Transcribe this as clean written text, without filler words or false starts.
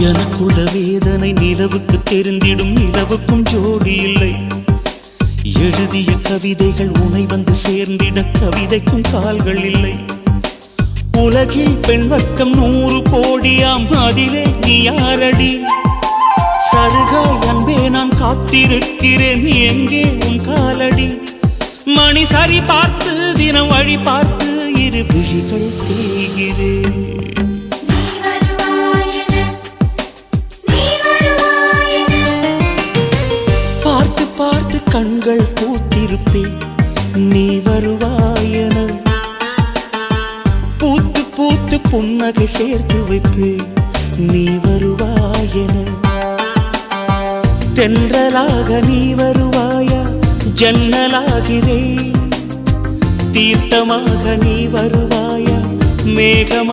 எனக்குள்ள வேதனை நிலவுக்கு தெரிந்திடும், நிலவுக்கும் ஜோடி இல்லை. எழுதிய கவிதைகள் உனை வந்து சேர்ந்திட கவிதைக்கும் கால்கள் இல்லை. உலகில் பெண் வர்க்கம் 100 கோடியாம், அதிலே நீ யாரடி? சருகாய் அன்பே நான் காத்திருக்கிறேன், எங்கே உன் காலடி? மணி சரி பார்த்து தினம் வழி பார்த்து இரு விழிகள் தேய்கிறேன். பார்த்து பார்த்து கண்கள் பூத்திருப்பேன், நீ வருவாயென. பூத்து பூத்து புன்னகை சேர்த்து வைப்பேன், நீ வருவாயென. தென்றலாக நீ வருவாயா? ஜன்னலாகிறேன். தீர்த்தமாக நீ வருவாயா? மேகம்